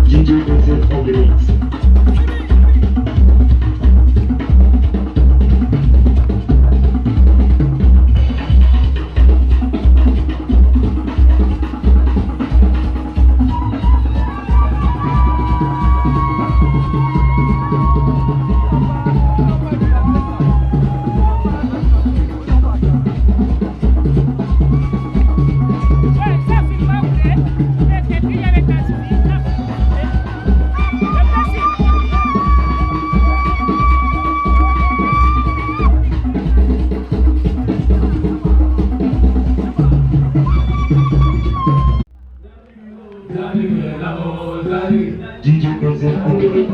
DJ Vincent on the mix. DJ Vincent on the mix.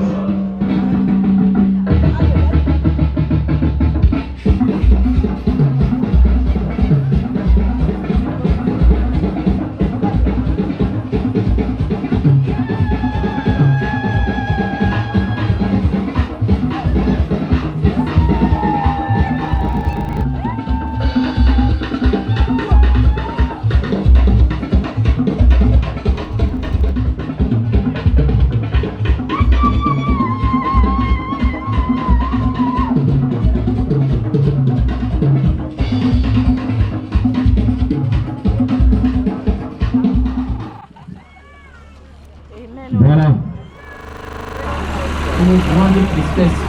Voilà. Une grande tristesse.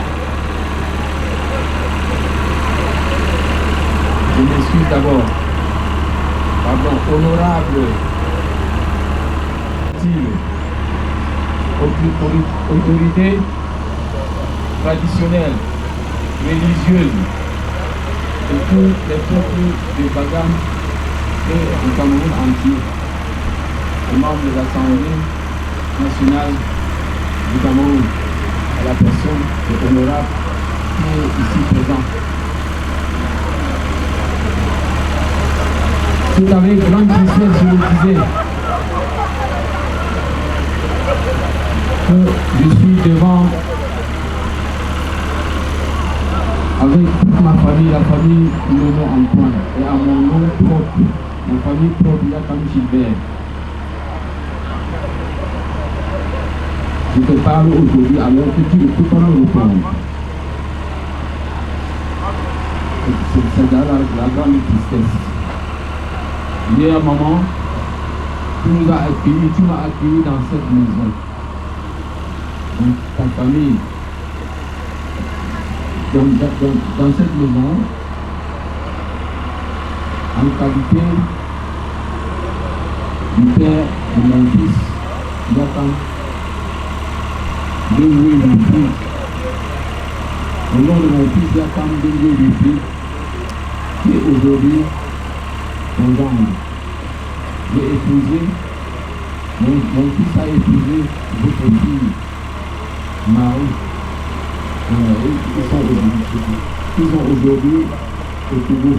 Je m'excuse d'abord. Pardon, honorable autorité traditionnelle, religieuse de tous les peuples de Bagam et du Cameroun entier, les membres de l'Assemblée nationale du Cameroun, à la personne de l'honorable qui est ici présent. C'est avec grande tristesse, je le disais, que je suis devant, avec toute ma famille, la famille Nono Antoine, et à mon nom propre, ma famille propre, Yakam Gilbert. Je te parle aujourd'hui alors que tu ne peux pas me répondre. C'est la grande tristesse. Hier, maman, tu nous as accueillis, tu m'as accueilli dans cette maison. Donc, ta famille, dans cette maison, en qualité du père de mon fils, Yakam. Au nom de mon fils Yakam Dengue Lupi, qui est aujourd'hui mon gendre. J'ai épousé, mon fils a épousé votre fille, Marie. Ils sont aujourd'hui au Togo.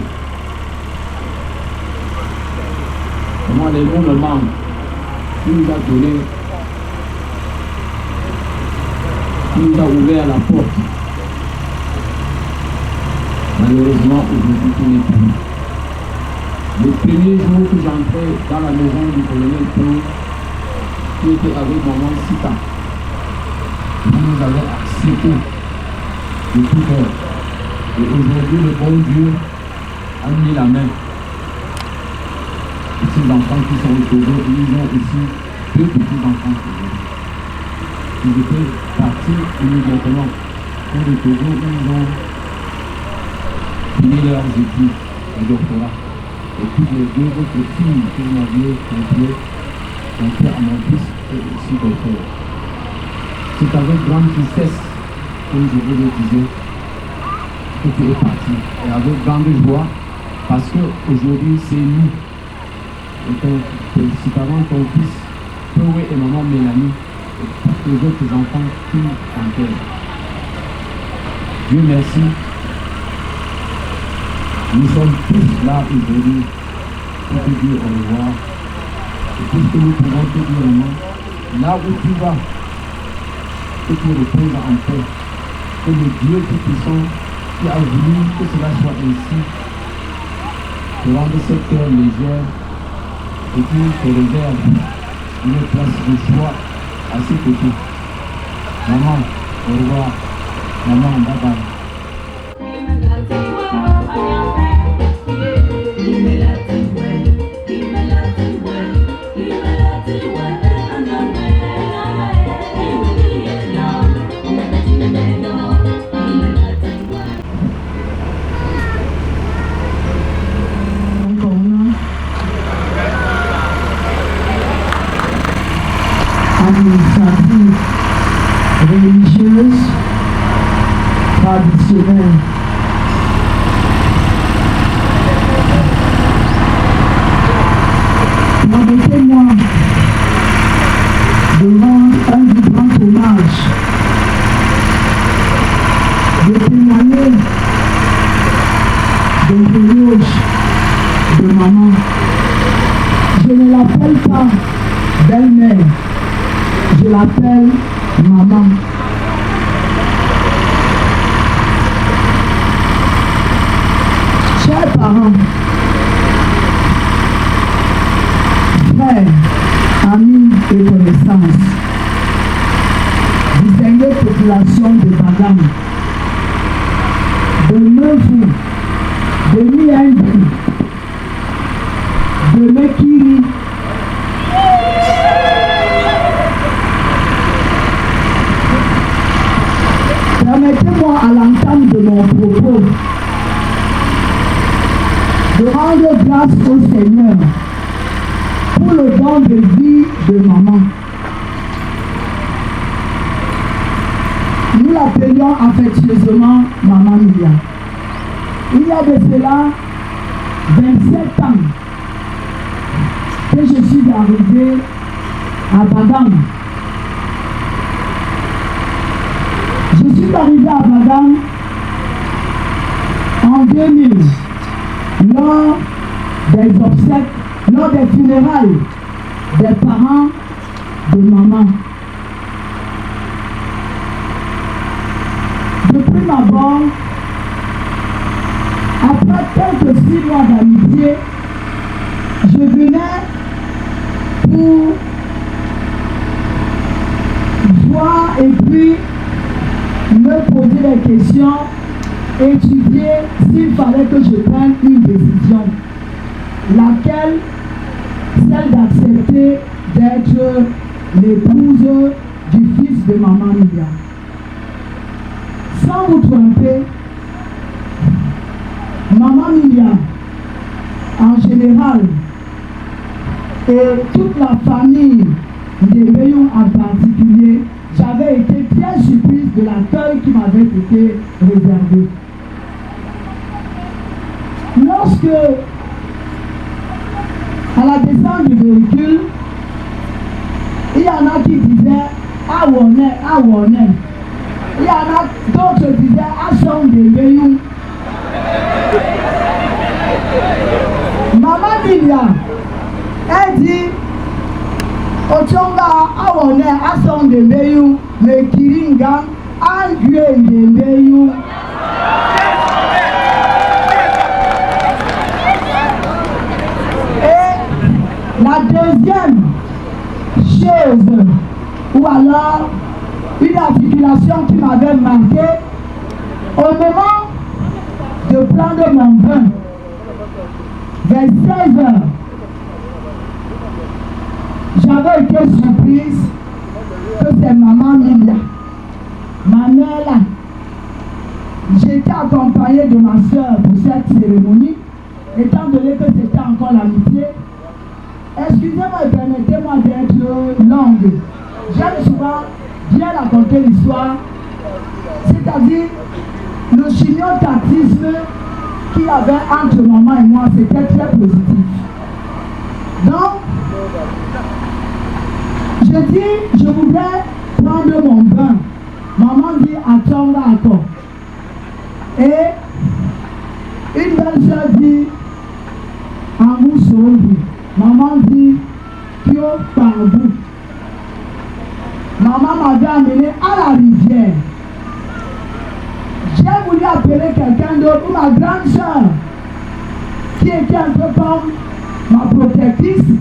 Moi, les mots me manquent. Il nous a donné. Il nous a ouvert la porte. Malheureusement, aujourd'hui, tout n'est plus. Le premier jour que j'entrais dans la maison du colonel Pou, qui était avec maman Sita, il nous avait accepté de tout faire. Et aujourd'hui, le bon Dieu a mis la main. Et ces enfants qui sont au Togo, ils ont aussi deux petits-enfants. Ils étaient partis immédiatement pour le Togo où ils ont fini leurs études de doctorat. Et puis les deux autres filles que vous m'aviez confiées sont fait à mon fils et aussi docteur. C'est avec grande tristesse, comme je vous le disais, que tu es parti. Et avec grande joie, parce qu'aujourd'hui c'est nous. Et principalement ton fils, Chloé et maman Mélanie, et tous les autres enfants qui en terre. Dieu merci. Nous sommes tous là aujourd'hui pour te dire au revoir. Et tout ce que nous pouvons te dire maintenant, là où tu vas, que tu reposes en paix. Que le Dieu Tout-Puissant qui a voulu que cela soit ainsi, te rende cette terre légère et puis te réserve une place de choix à ses côtés. Maman, au revoir. Maman, bye bye. Administrative, religieuse, traditionnelle. Permettez-moi de rendre un vibrant hommage, de témoigner des éloges de maman. Je ne l'appelle pas belle-mère. Je l'appelle maman. Chers parents, frères, amis et connaissances, distinguée population de Bagam, de Neufou, de Niaïdi, de Mekiri, permettez-moi à l'entame de mon propos de rendre grâce au Seigneur pour le don de vie de maman. Nous l'appelions affectueusement Maman Milia. Il y a de cela 27 ans que je suis arrivé à Bagam. Je suis arrivé à Bagam en 2000, lors des obsèques, lors des funérailles des parents de maman. De prime abord, après quelques 6 mois d'amitié, je venais pour voir et puis me poser des questions, étudier s'il fallait que je prenne une décision, laquelle, celle d'accepter d'être l'épouse du fils de Maman Milia. Sans vous tromper, Maman Milia, en général, et toute la famille des Béyons en particulier, j'avais été bien surprise de l'accueil qui m'avait été réservé. Lorsque, à la descente du véhicule, il y en a qui disaient « Ah, on est, ah, on est ». Il y en a d'autres qui disaient « Ah, son des Béyons ». Maman Milia, elle dit Ochonga awone ason de meyu me kiringa angue de meyu. Et la deuxième chose, ou alors une articulation qui m'avait marqué, au moment de prendre mon bain, vers 16 heures, j'avais été surprise que c'est Maman Milia, ma mère là. J'étais accompagnée de ma soeur pour cette cérémonie, étant donné que c'était encore l'amitié. Excusez-moi et permettez-moi d'être longue. J'aime souvent bien raconter l'histoire, c'est-à-dire le chimiotactisme qu'il y avait entre maman et moi, c'était très positif. Donc, je dis, je voudrais prendre mon bain. Maman dit, attends, attends. Et une belle soeur dit, Amou Sondi. Maman dit, Kyo Parbou. Maman m'avait amené à la rivière. J'ai voulu appeler quelqu'un d'autre, ou ma grande soeur, qui était un peu comme ma protectrice.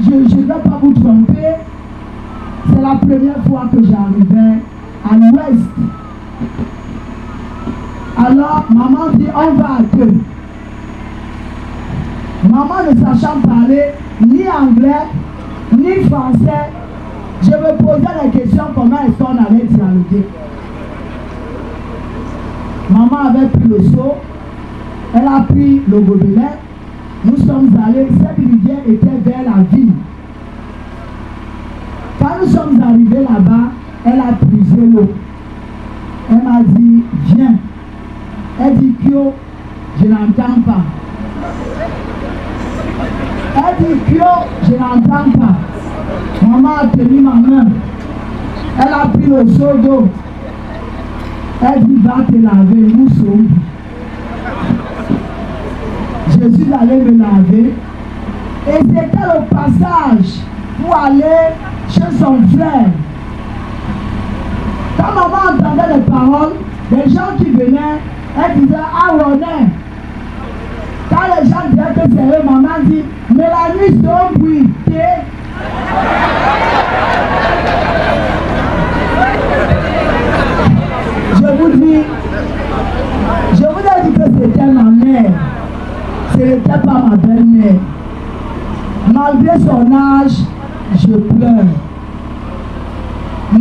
je ne vais pas vous tromper, c'est la première fois que j'arrivais à l'ouest. Alors, maman dit, on va à deux. Maman ne sachant parler ni anglais, ni français, je me posais la question comment est-ce qu'on allait dialoguer. Maman avait pris le seau, elle a pris le gobelet, nous sommes allés, cette rivière était vers la ville. Quand nous sommes arrivés là-bas, elle a puisé l'eau. Elle m'a dit, viens. Elle dit, Kyo, je n'entends pas. Elle dit, Kyo, je n'entends pas. Maman a tenu ma main. Elle a pris le seau d'eau. Elle dit, va te laver, nous sommes. Je suis allé me laver. Et c'était le passage pour aller chez son frère. Quand maman entendait les paroles, les gens qui venaient, elle disait, ah René. Quand les gens disaient que c'est eux, maman dit, Mélanie, son bruit, je vous ai dit que c'était ma mère. Ce n'était pas ma belle-mère. Malgré son âge, je pleure.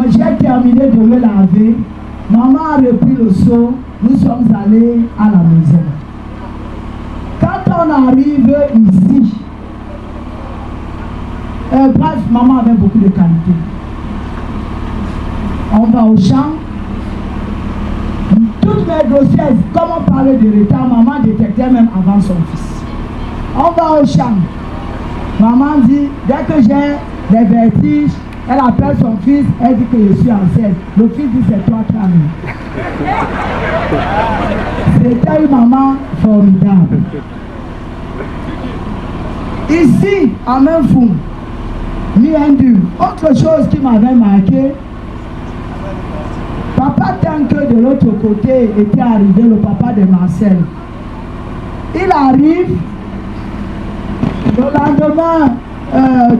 J'ai terminé de me laver. Maman a repris le seau. Nous sommes allés à la maison. Quand on arrive ici, bref, maman avait beaucoup de qualités. On va au champ. Toutes mes grossesses, comme on parlait de retard, maman détectait même avant son fils. On va au champ. Maman dit, dès que j'ai des vertiges, elle appelle son fils, elle dit que je suis enceinte. Le fils dit, c'est toi qui as mis. C'était une maman formidable. Ici, en même fond, Miendu, autre chose qui m'avait marqué, papa Tanque de l'autre côté était arrivé, le papa de Marcel. Il arrive, le lendemain,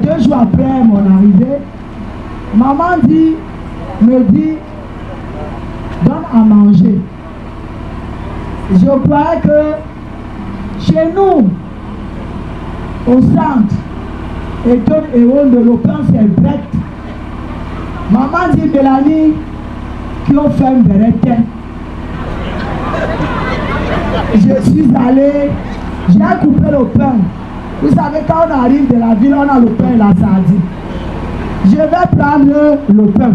2 jours après mon arrivée, maman me dit, donne à manger. Je croyais que chez nous, au centre, et tout héros de l'Open, c'est Brett. Maman dit, Mélanie, qui ont fait un berretin. Je suis allé, j'ai coupé le pain. Vous savez, quand on arrive de la ville, on a le pain et la sardine. Je vais prendre le pain.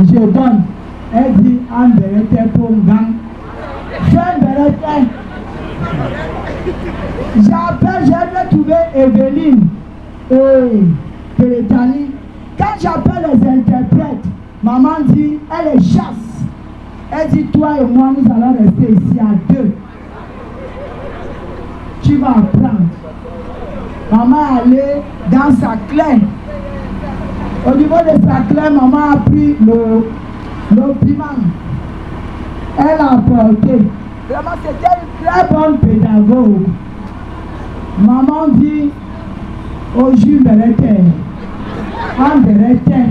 Je donne. Elle dit, un berretin pour un gang. Fais un berretin. J'appelle, j'ai trouvé Evelyne et Pélétanie. Quand j'appelle les interprètes, maman dit, elle est chasse. Elle dit, toi et moi, nous allons rester ici à 2. Tu vas apprendre. Maman est allée dans sa clé. Au niveau de sa clé, maman a pris le piment. Elle a apporté. Vraiment, c'était une très bonne pédagogue. Maman dit, au jus berretin, un berretin.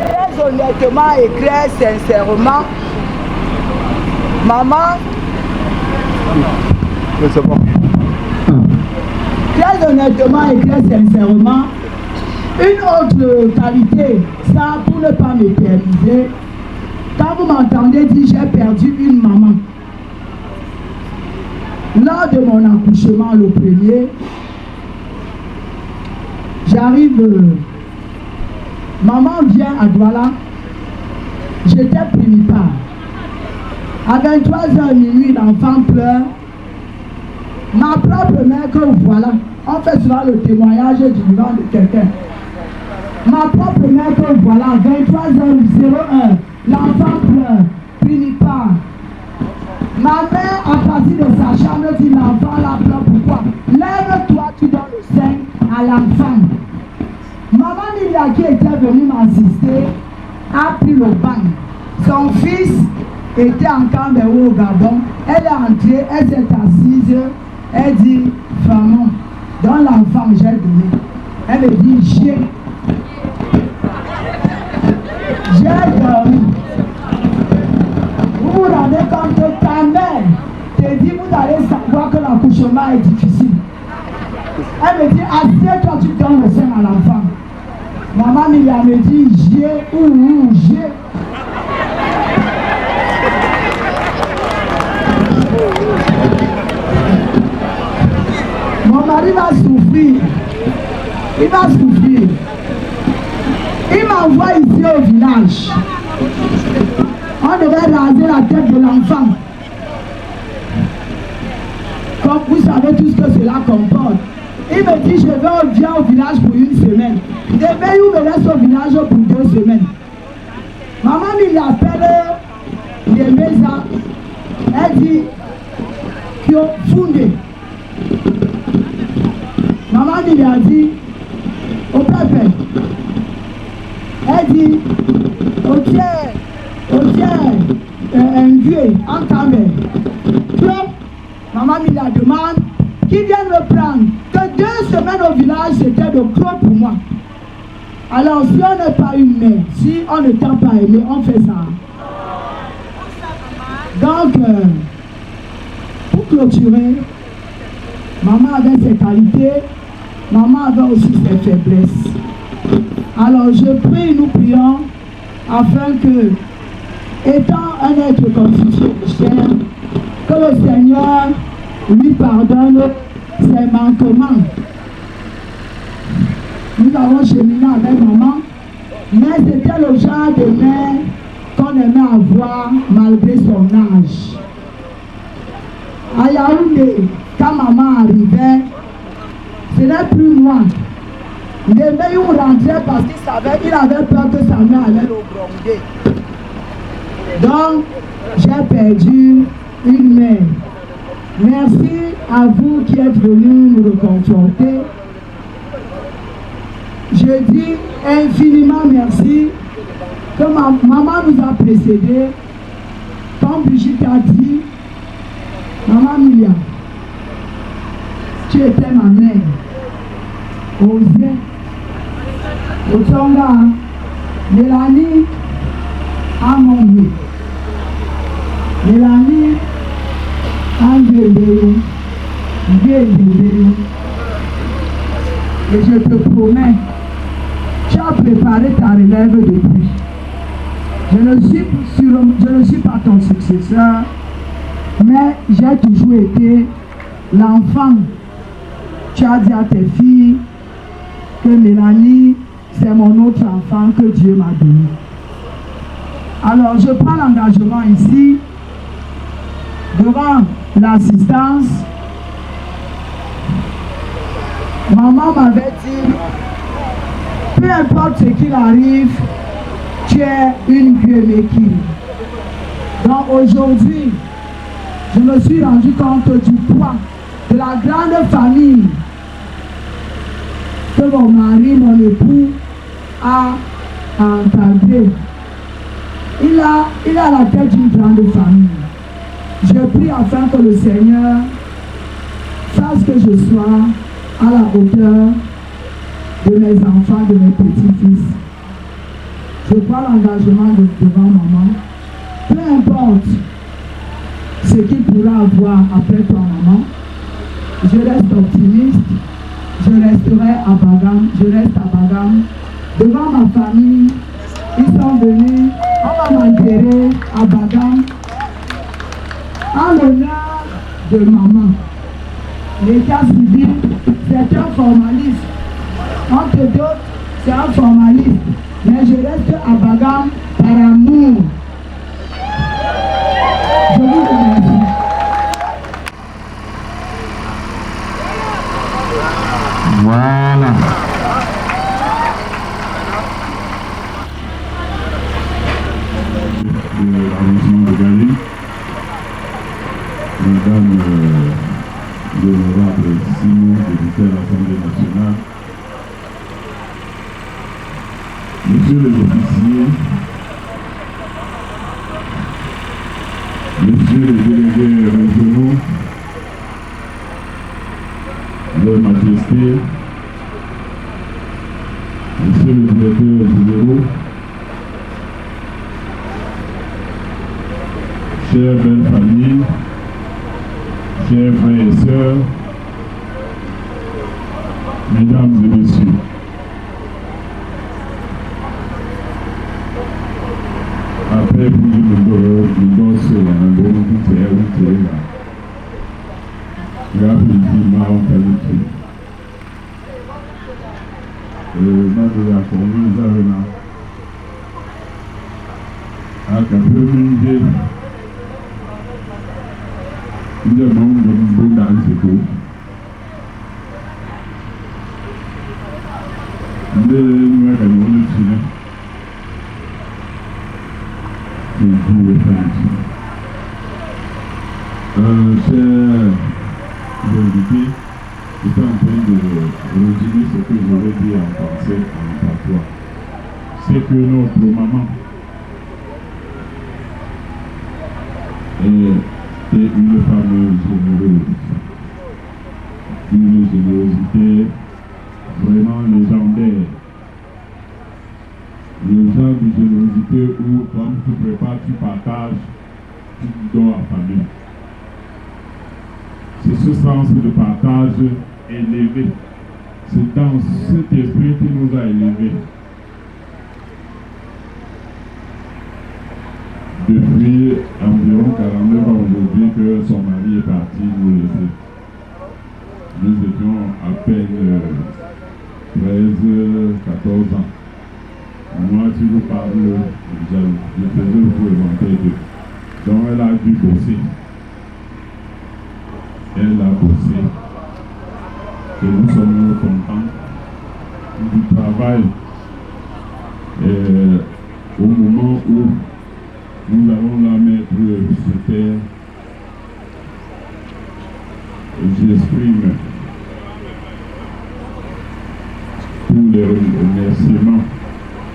Très honnêtement et très sincèrement, maman, c'est bon. Très honnêtement et très sincèrement, une autre qualité, ça pour ne pas m'éterniser, quand vous m'entendez dire j'ai perdu une maman, lors de mon accouchement, le premier, j'arrive, maman vient à Douala, j'étais primipare. À 23h minuit, l'enfant pleure. Ma propre mère, que voilà, on fait souvent le témoignage du vivant de quelqu'un. Ma propre mère, que voilà, 23h01, l'enfant pleure, primipare. Ma mère, à partir de sa chambre, dit l'enfant là pleure, pourquoi? Lève-toi, tu donnes le sein à l'enfant. Maman Nilia, qui était venue m'assister, a pris le banc. Son fils était en Cameroun au Gabon. Elle est entrée, elle s'est assise, Elle dit, vraiment, dans l'enfant, j'ai donné. Elle me dit, j'ai dormi. Vous vous rendez compte que ta mère te dit, vous allez savoir que l'accouchement est difficile. Elle me dit, assieds-toi, tu donnes le sein à l'enfant. Maman Milia me dit, j'ai. Mon mari va souffrir. Il va souffrir. Il m'envoie ici au village. On devait raser la tête de l'enfant. Comme vous savez tout ce que cela comporte. Il me dit, je viens au village pour une semaine. Demain, il me laisse au village pour 2 semaines. Maman il appelle les maisons. Elle dit, Kyo Funde. Maman il a dit, au papa. Elle dit, au tiers, un vieux, en caméra. Maman il la demande, qui vient me prendre. Que 2 semaines au village, c'était de gros pour moi. Alors, si on n'est pas une mère, si on ne t'a pas aimé, on fait ça. Donc, pour clôturer, maman avait ses qualités, maman avait aussi ses faiblesses. Alors, je prie, nous prions, afin que, étant un être constitué de chair, que le Seigneur lui pardonne ses manquements. Nous avons cheminé avec maman, mais c'était le genre de mère qu'on aimait avoir malgré son âge. À Yaoundé, quand maman arrivait, ce n'est plus moi. Les mecs ont rentré parce qu'il avait peur que sa mère allait le gronder. Donc, j'ai perdu une mère. Merci à vous qui êtes venus nous reconforter. Je dis infiniment merci que maman nous a précédés. Comme Brigitte a dit, maman Milia, tu étais ma mère. Osée, Otonga, Mélanie, Amonde, Mélanie, Angélé, Dieu. Et je te promets, tu as préparé ta relève depuis. Je ne suis pas ton successeur, mais j'ai toujours été l'enfant. Tu as dit à tes filles que Mélanie, c'est mon autre enfant que Dieu m'a donné. Alors, je prends l'engagement ici, devant l'assistance. Maman m'avait dit, peu importe ce qu'il arrive, tu es une vieux méquille. Donc aujourd'hui, je me suis rendu compte du poids de la grande famille que mon mari, mon époux, a encadré. Il a la tête d'une grande famille. Je prie afin que le Seigneur fasse que je sois à la hauteur de mes enfants, de mes petits-fils. Je prends l'engagement devant maman. Peu importe ce qu'il pourra avoir après toi, maman, je reste optimiste. Je resterai à Bagam. Je reste à Bagam. Devant ma famille, ils sont venus. On va m'enterrer à Bagam. En l'honneur de maman. L'état civil, c'est un formaliste. Entre d'autres, c'est un formaliste. Mais je reste à Bagam par amour. Je vous remercie. Voilà. L'arrondissement de Gali, Madame l'honorable Simon, député à l'Assemblée nationale, Monsieur les officiers, Monsieur les délégués régionaux, Leur Majesté, Monsieur le Directeur général, chère belle famille, chers frères et sœurs, mesdames et messieurs, après vous le dos sur la bonne terre où tu es là. Rapidement, on fait le truc. Madame la commise a communiqué. Nous avons un bon dans ce coup. Nous avons un bon cinéma. C'est tout le temps. Chers invités, j'étais en train de redire ce que j'aurais dit en français, en patois. C'est que notre maman est une femme généreuse. Une générosité vraiment légendaire. Le genre de générosité où, comme tu prépares, tu partages, tu donnes à la famille. C'est ce sens de partage élevé. C'est dans cet esprit qui nous a élevés. Depuis environ 49 ans aujourd'hui que son mari est parti nous laisser. Nous étions à peine 13-14 ans. Moi, si je parle, je faisais le coup éventuel d'eux. Donc elle a dû bosser. Elle a bossé. Et nous sommes contents du travail. Au moment où nous allons la mettre sur terre, j'exprime tous les remerciements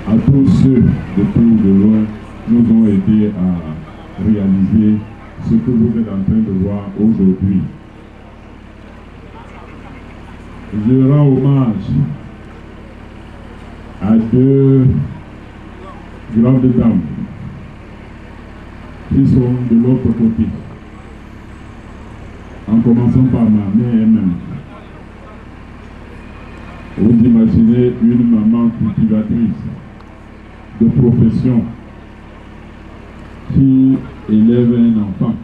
à tous ceux de tout de loin qui nous ont aidés à réaliser ce que vous êtes en train de voir aujourd'hui. Je rends hommage à deux grandes dames qui sont de l'autre côté, en commençant par ma mère elle-même. Vous imaginez une maman cultivatrice de profession qui élève un enfant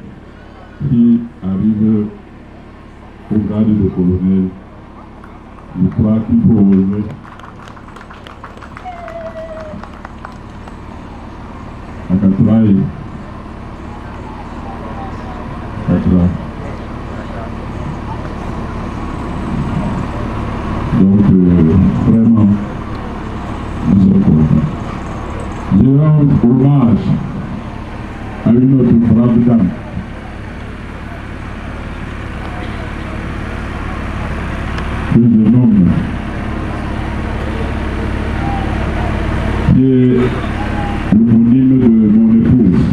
qui arrive au grade de colonel. Je crois qu'il faut relever. Akatraï. Donc, vraiment, nous sommes contents. Je rends hommage à une autre brave dame. Que je nomme, qui est l'homonyme de mon épouse,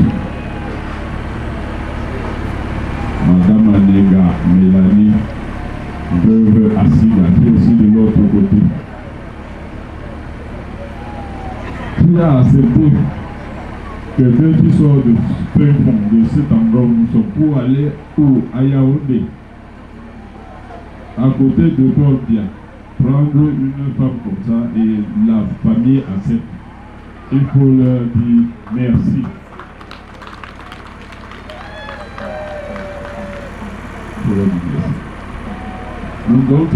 Madame Anega Mélanie, veuve Assida, qui est aussi de l'autre côté, qui a accepté quelqu'un qui sort de Springfond, de cet endroit où nous sommes, pour aller à Yaoundé, à côté de Goldia, prendre une femme comme ça et la famille accepte. Il faut leur dire merci. Nous avons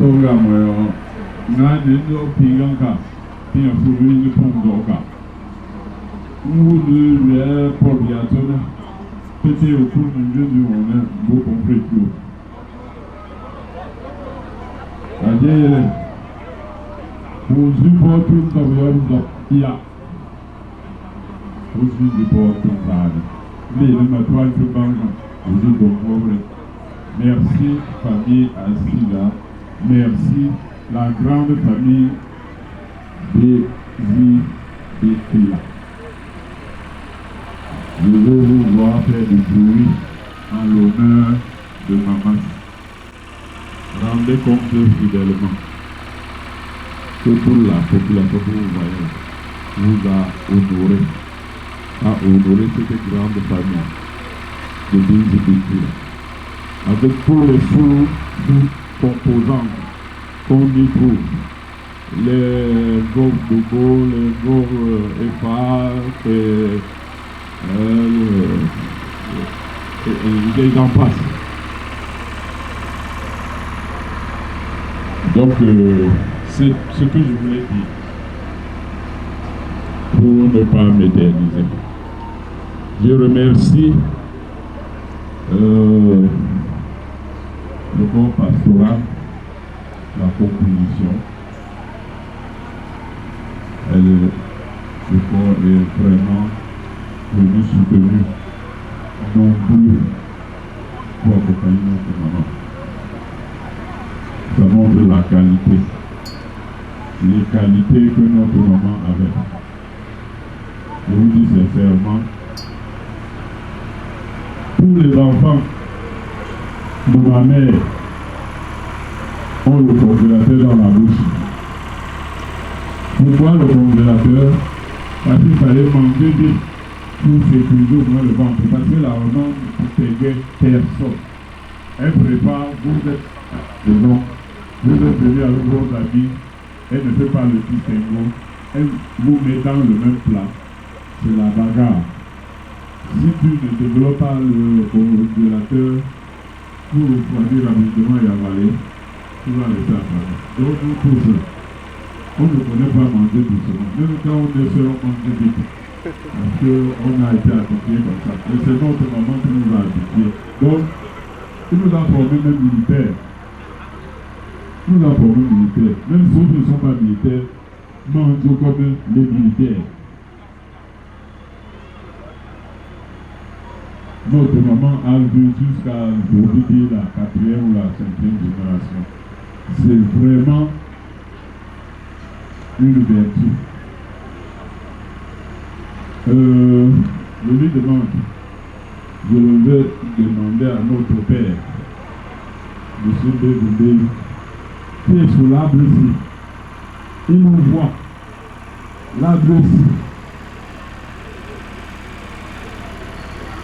merci famille Assila, merci la grande famille des Ikila. Je veux vous voir faire du bruit en l'honneur de maman. rendez compte fidèlement que pour la population que vous voyez, vous a honoré cette grande famille de Bills et Culture. Avec tous les sous-composants qu'on y trouve, les groupes de Beau, les groupes EFA, et j'en passe. Donc, c'est ce que je voulais dire pour ne pas m'éterniser. Je remercie le corps pastoral, la composition. Le corps est vraiment venu soutenu nombreux pour accompagner notre maman. Ça montre la qualité, les qualités que notre maman avait. Je vous dis sincèrement, tous les enfants de ma mère ont le congélateur dans la bouche. Pourquoi le congélateur? Parce qu'il fallait manger vite pour sécuriser au moins le ventre. Parce que la maman ne payait personne. Elle prépare, vous êtes devant, vous êtes venu avec vos amis, elle ne fait pas le distinguo, elle vous met dans le même plat. C'est la bagarre. Si tu ne développes pas le congélateur pour refroidir rapidement et avaler, tu vas laisser avaler. Donc nous tous, on ne connaît pas manger doucement. Même quand on est seul, on mange vite. Parce qu'on a été habitué comme ça. Et c'est notre maman qui nous a habitués. Donc, il nous a formés même militaires. Nous a formés militaires. Même ceux qui ne sont pas militaires, mangent comme les militaires. Notre maman a vu jusqu'à la 4e ou la 5e génération. C'est vraiment une vertu. Je lui demande, je vais demander à notre père, M. Bégoudé, qui est sur l'arbre ici. Il nous voit, l'arbre ici,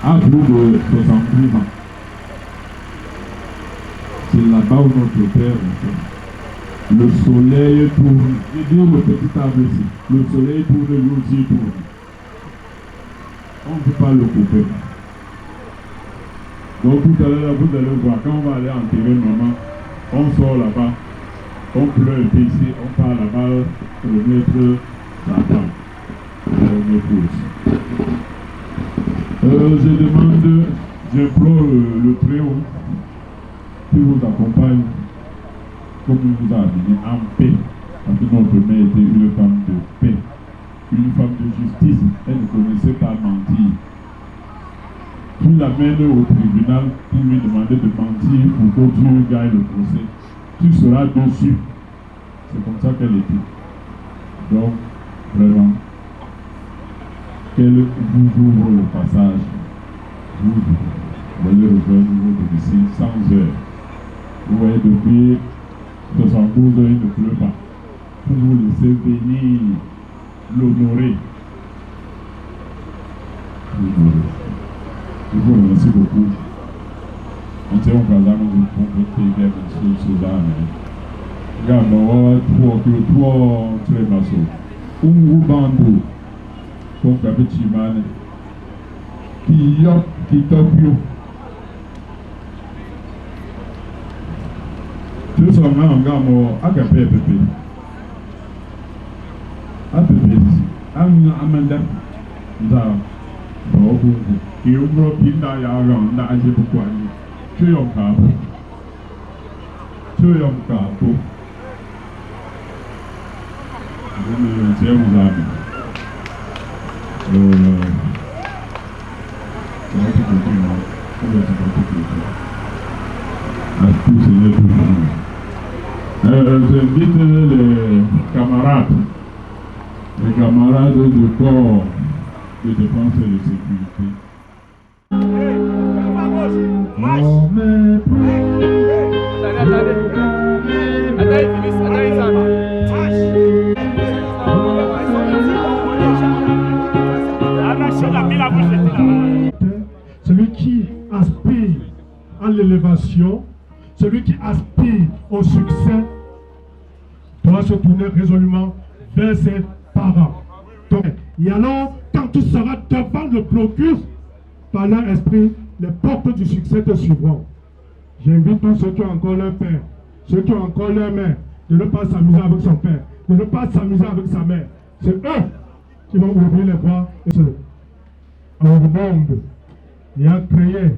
à plus de 70 ans. C'est là-bas où notre père est. Le soleil tourne. Je dis le petit arbre ici. Le soleil tourne, lui aussi tourne. On ne peut pas le couper. Donc tout à l'heure, vous allez voir, quand on va aller enterrer maman, on sort là-bas, on pleure un peu ici, on part là-bas pour mettre sa femme. On épouse. Je demande, j'implore le Très-Haut qui vous accompagne comme il vous a amené en paix. Parce que notre mère était une femme de paix, une femme de justice. Elle ne connaissait pas mentir. Tu l'amènes au tribunal pour lui demander de mentir pour que tu gagnes le procès. Tu seras dessus. C'est comme ça qu'elle était. Donc, vraiment, qu'elle vous ouvre le passage. Vous allez rejoindre votre domicile sans heure. Vous voyez, depuis 72 heures, il ne pleut pas. Pour vous laisser venir l'honorer. Je vous remercie beaucoup. On tient au bazar, nous pouvons faire des choses à amener. Regarde, trois très massaux. Un bando, comme Kabé Chimane, qui topio. Tu sors là en gamme à Kabé Pépé. À Pépé, à Amanda, Zara, Bobo, qui ouvre Pinda Yaran, n'a pas beaucoup. Tu es en capo. Tu es en capo. Je me tiens aux amis. J'invite les camarades du corps de défense et de sécurité. Oh, mais celui qui aspire au succès doit se tourner résolument vers ses parents. Donc, et alors, quand tu seras devant le blocus, par leur esprit, les portes du succès te suivront. J'invite tous ceux qui ont encore leur père, ceux qui ont encore leur mère, de ne pas s'amuser avec son père, de ne pas s'amuser avec sa mère. C'est eux qui vont ouvrir les bras et se au monde. Il a créé,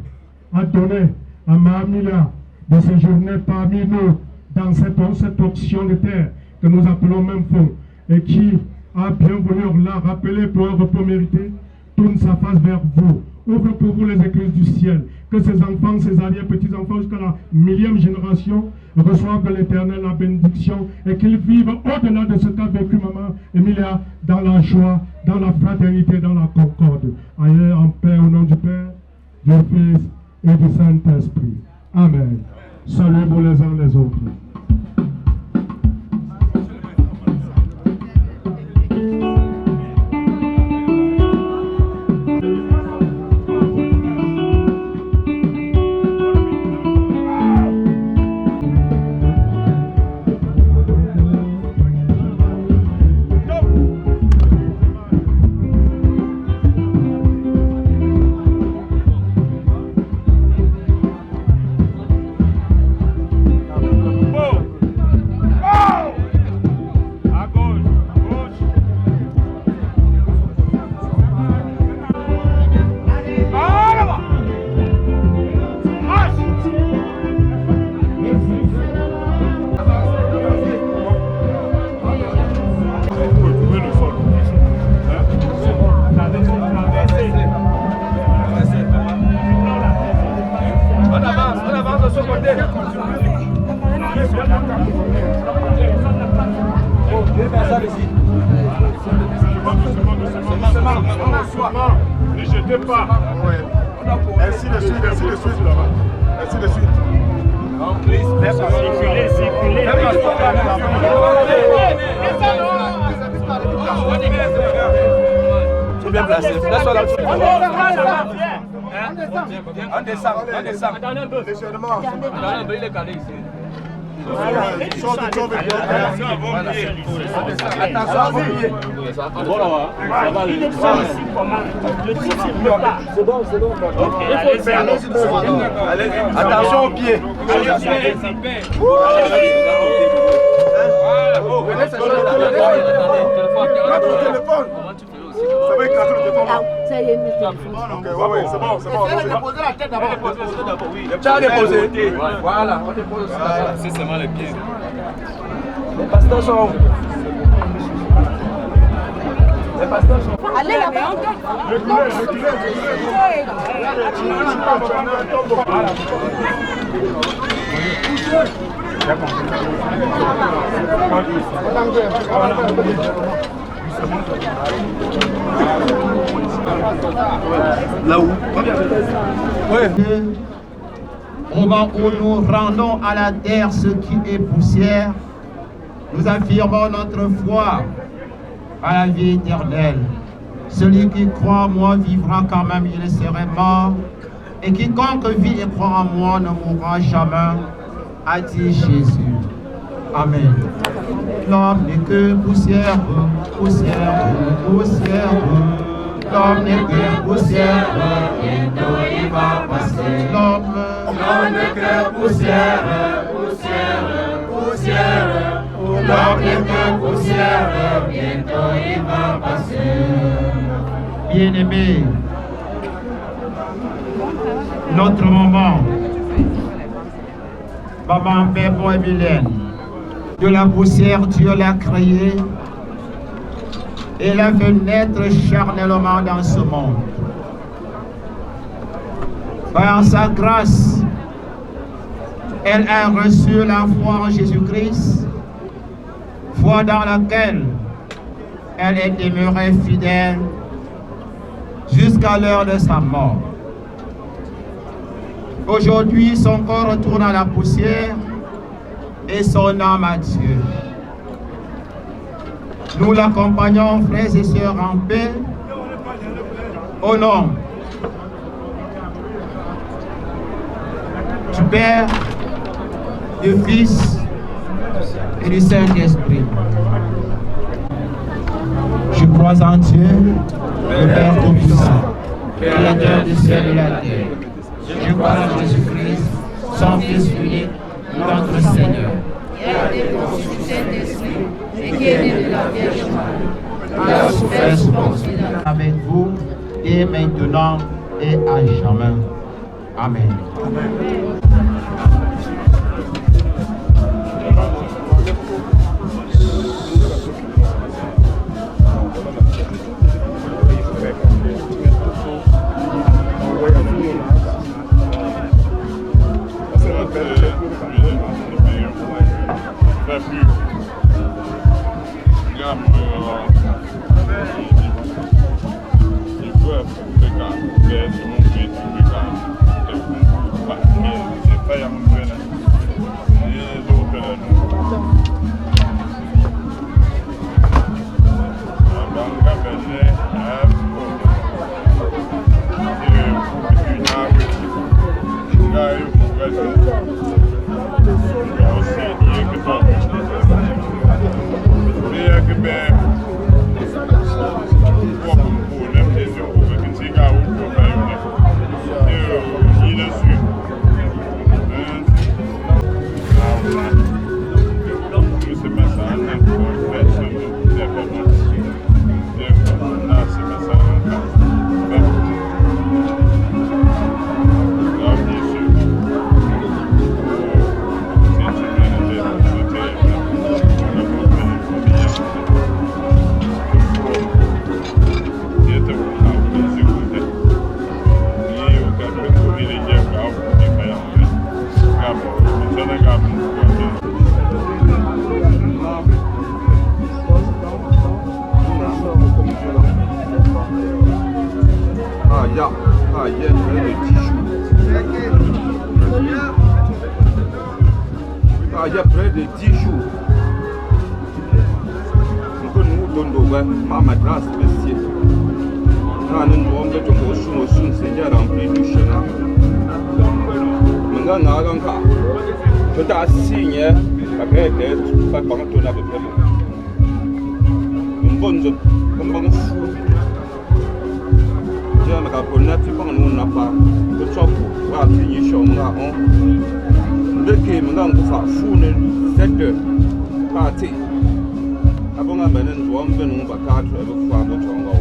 a donné à Mahamila de séjourner parmi nous dans cette option de terre que nous appelons même fond et qui a bien voulu la rappeler pour un repos mérité, tourne sa face vers vous. Ouvre pour vous les églises du ciel. Que ses enfants, ses arrière-petits-enfants, jusqu'à la 1000e génération, reçoivent de l'Éternel la bénédiction et qu'ils vivent au-delà de ce qu'a vécu maman Emilia, dans la joie, dans la fraternité, dans la concorde. Aïe en paix au nom du Père, du Fils et du Saint-Esprit. Amen. Saluez-vous les uns les autres. Ne jetez pas. Ainsi de suite là-bas. Ainsi de suite. Circulez. C'est bien placé. Laisse-toi là. On descend. Attendez un peu. Légèrement. Il est calé ici. Attention à vos pieds. C'est bon. Attention aux pieds. Ça va écraser le téléphone. Ça y est, le téléphone. Ok, ouais, c'est bon. Déposer la tête d'abord. Tu as déposé. Voilà, on dépose aussi. C'est seulement les pieds. Les pasteurs sont. Allez là-bas. Là où? Au moment où nous rendons à la terre ce qui est poussière, nous affirmons notre foi à la vie éternelle. Celui qui croit en moi vivra quand même, il serait mort. Et quiconque vit et croit en moi ne mourra jamais, a dit Jésus. Amen. L'homme n'est que poussière. L'homme n'est que poussière, bientôt il va passer. L'homme n'est que poussière. L'homme n'est que poussière, bientôt il va passer. Bien-aimé, notre maman, maman Bebo et Mylène, de la poussière Dieu l'a créée. Elle a fait naître charnellement dans ce monde. Par sa grâce, elle a reçu la foi en Jésus-Christ, foi dans laquelle elle est demeurée fidèle jusqu'à l'heure de sa mort. Aujourd'hui, son corps retourne à la poussière et son âme à Dieu. Nous l'accompagnons, frères et sœurs, en paix, au nom du Père, du Fils et du Saint-Esprit. Je crois en Dieu, le Père Tout-Puissant, Créateur du ciel et la terre. Je crois en Jésus-Christ, son Fils unique, notre Seigneur. Qui a été conçu du Saint-Esprit et qui est né de la Vierge Marie. Il a souffert sous Ponce Pilate. Avec vous, et maintenant et à jamais. Amen. Il y a près de 10 jours. Nous donnons ma madras spéciale. Nous avons dit Seigneur rempli du chemin. Nous avons dit que signé après être pas pendant ton avec nous bonne comme fou. Je me rappelle que nous n'avons pas de choc pour appuyer sur moi. Le qui me donne pour faire fou 7 heures parti. Avant la benne, nous avons fait un bacard avec foi de Tongo.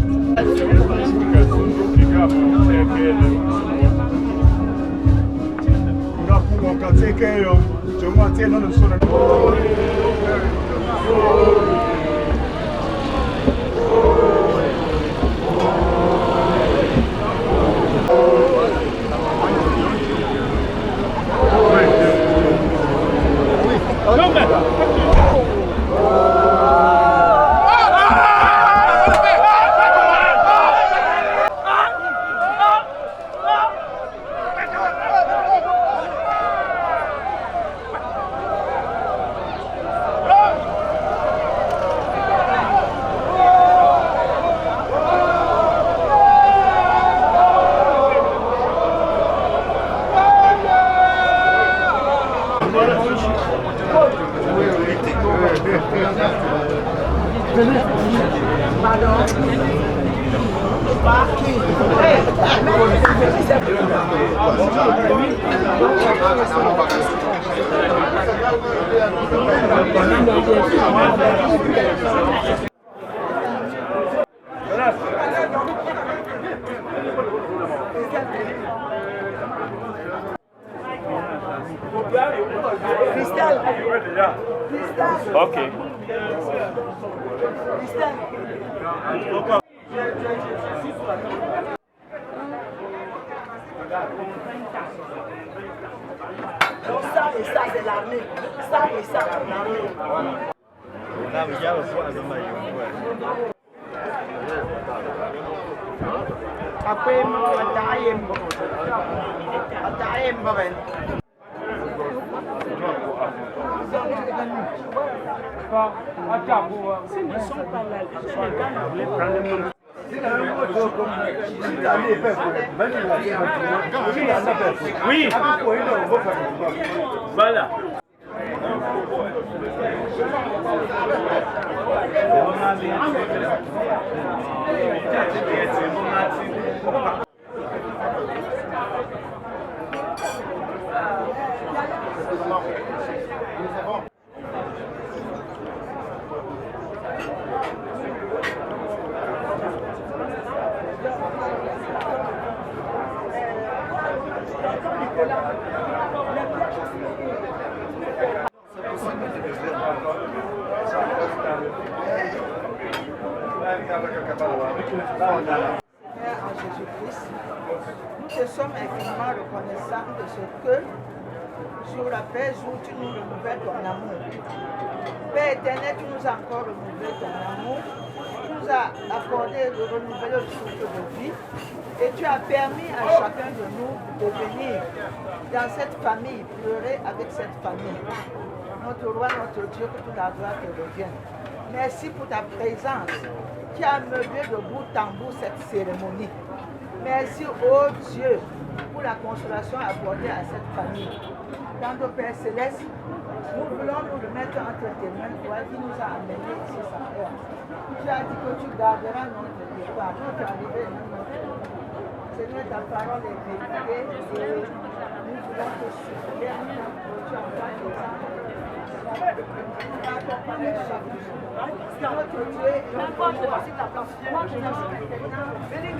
Okay. Ça et ça, c'est l'armée. Ça et ça, c'est l'armée. Ce ne sont pas là. Les Ghana. Oui. Voilà. Seigneur en Jésus-Christ, nous te sommes infiniment reconnaissants de ce que, sur la paix, jour, tu nous renouvelles ton amour. Père éternel, tu nous as encore renouvelé ton amour, tu nous as accordé de renouveler le souffle de vie et tu as permis à chacun de nous de venir dans cette famille, pleurer avec cette famille. Notre roi, notre Dieu, que toute la gloire te revienne. Merci pour ta présence qui a meublé de bout en bout cette cérémonie. Merci, oh Dieu, pour la consolation accordée à cette famille. Dans Père Céleste, nous voulons nous remettre entre tes mains, toi qui nous a amenés ici sans heure. Tu as dit que tu garderas notre départ, notre arrivée, notre Seigneur, ta parole est vérité et nous voulons te supplier, tu entends les âmes. Accompagner chaque jour. Notre Dieu est notre roi. Moi, je suis maintenant. Venez,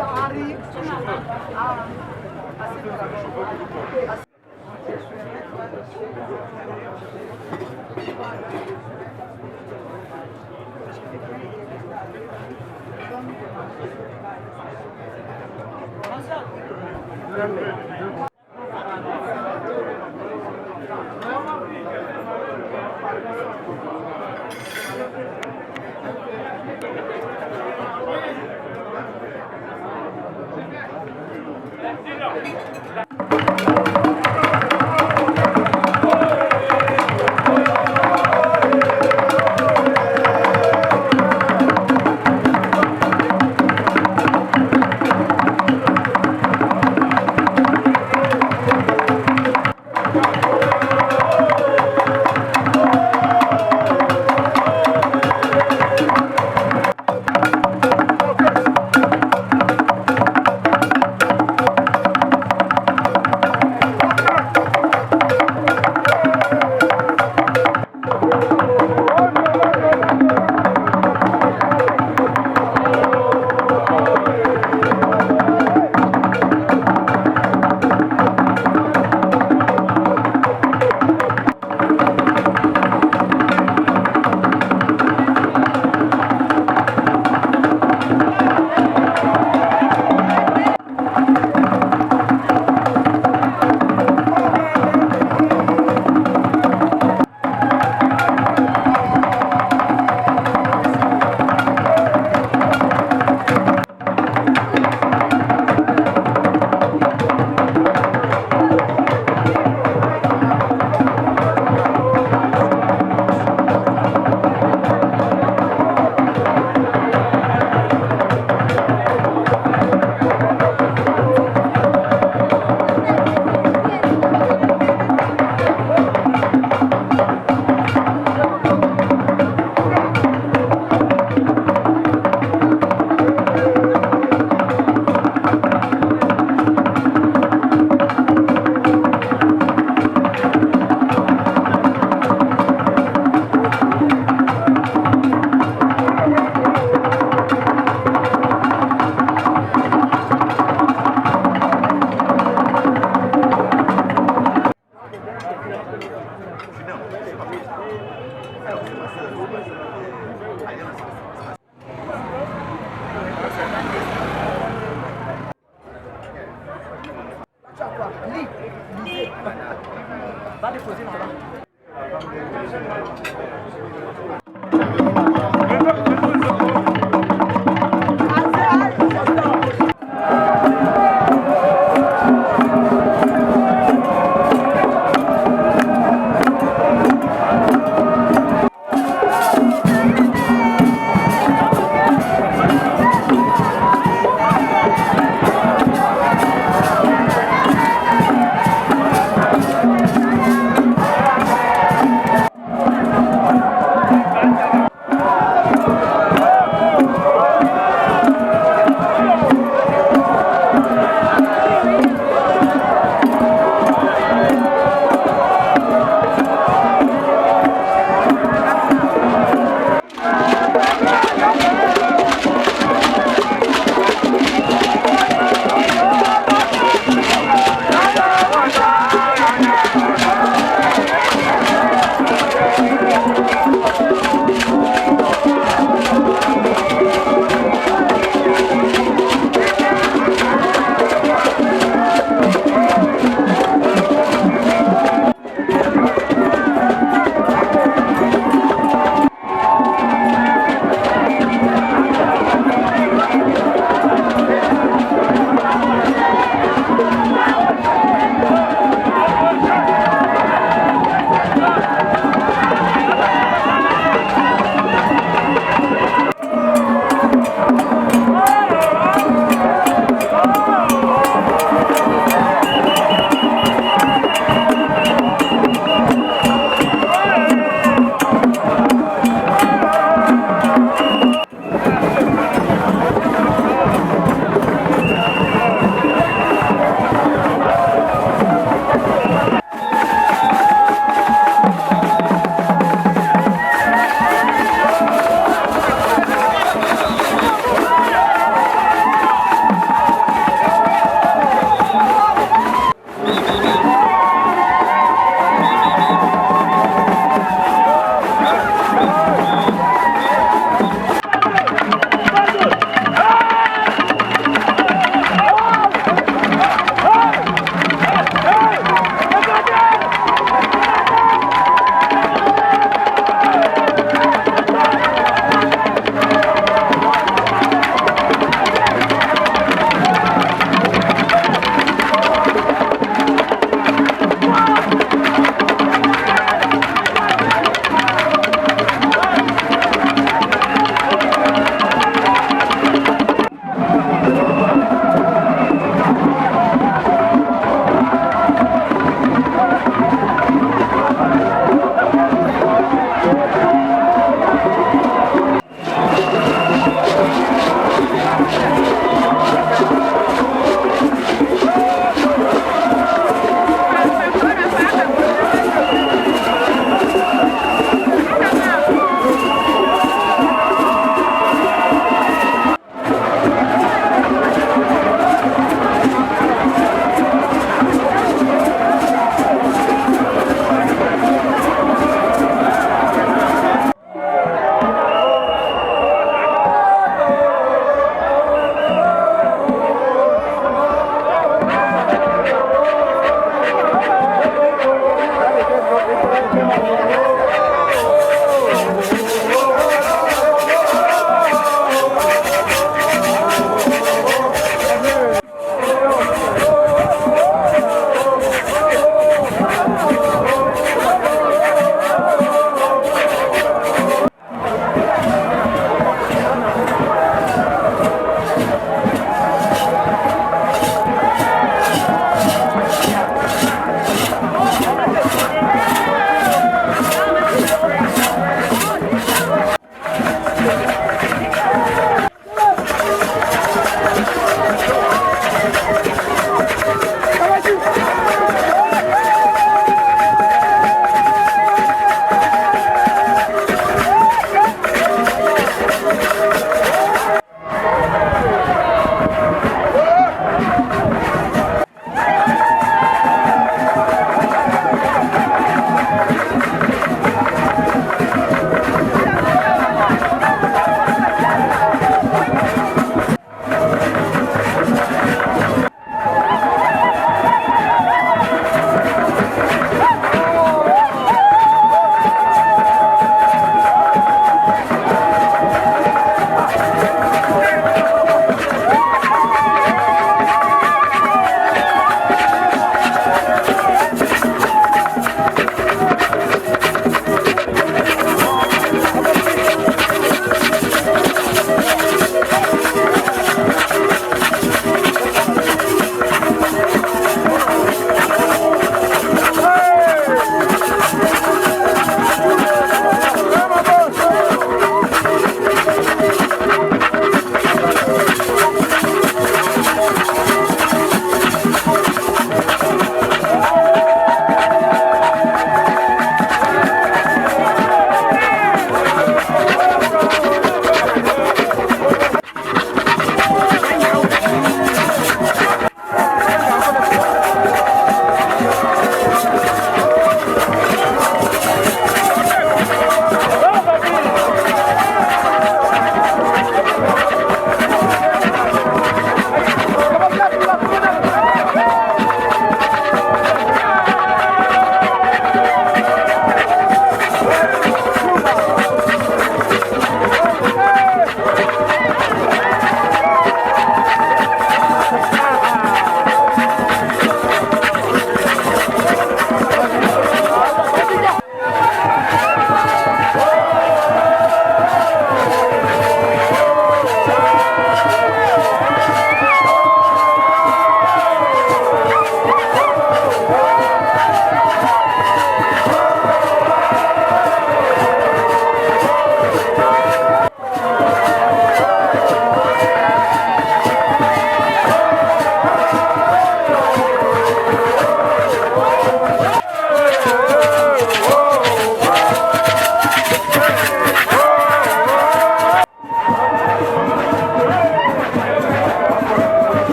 Va déposer là-bas.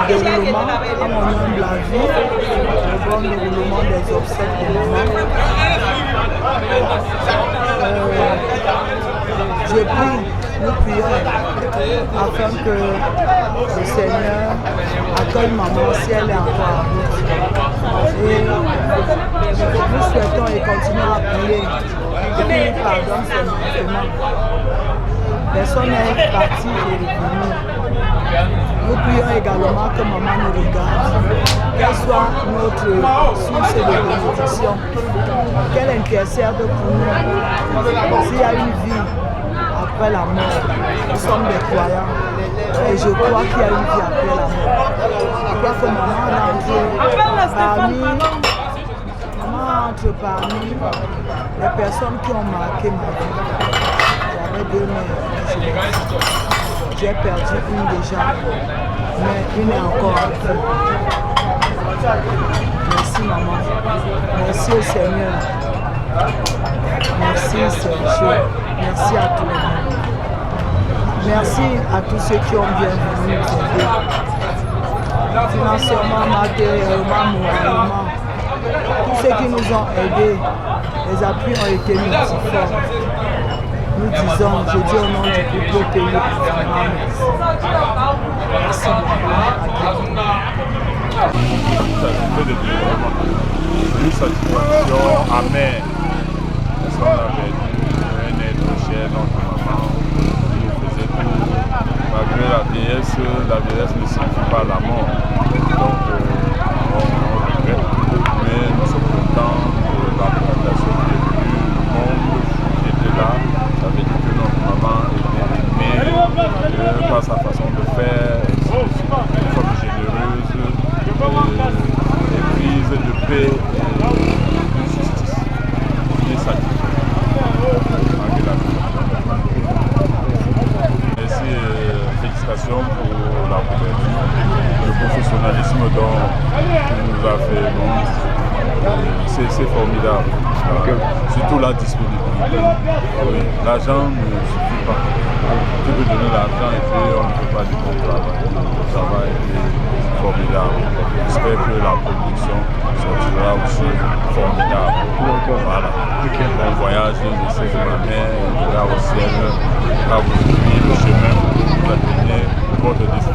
déroulement, à mon humble avis, le bon déroulement des obsèques de maman. Je prie, nous prions afin que le Seigneur accueille maman si elle est encore en route. Et nous souhaitons et continuons à prier qu'il pardonne ses manquements. Personne n'est parti et revenu. Nous prions également que maman nous regarde, qu'elle soit notre source de bénédiction, qu'elle intercède pour nous. S'il y a une vie après la mort, nous sommes des croyants et je crois qu'il y a une vie après la mort. Je crois que maman entre parmi les personnes qui ont marqué ma vie. J'avais 2 mères. J'ai perdu une déjà, mais une est encore avec. Merci maman. Merci au Seigneur. Merci Sergio. Merci à tout le monde. Merci à tous ceux qui ont bien voulu nous aider. Financièrement, matériellement, moralement. Tous ceux qui nous ont aidés, les appuis ont été multiformes. Nous disons, je dis au nom du couple pays, merci. Merci beaucoup. Une satisfaction amère. Parce qu'on avait dit un être cher, notre maman, qui nous faisait tout. Malgré la vieillesse ne signifie pas la mort. Donc, on regrette. Mais nous sommes contents de la population qui est venue, le monde qui était là. Ça veut dire que notre maman était aimée par sa façon de faire, une femme généreuse, éprise de paix et de justice. Qui est satisfait. Merci et félicitations pour la couverture, le professionnalisme dont tu nous as fait. C'est formidable. Surtout la disponibilité. Oui, l'argent ne suffit pas. Tu peux donner l'argent et puis on ne peut pas dire bon travail. Le travail est formidable. J'espère que la production sortira aussi formidable. Voilà. Bon voyage, je sais que ma mère ira au ciel, va vous ouvrir le chemin pour vous atteindre votre destination.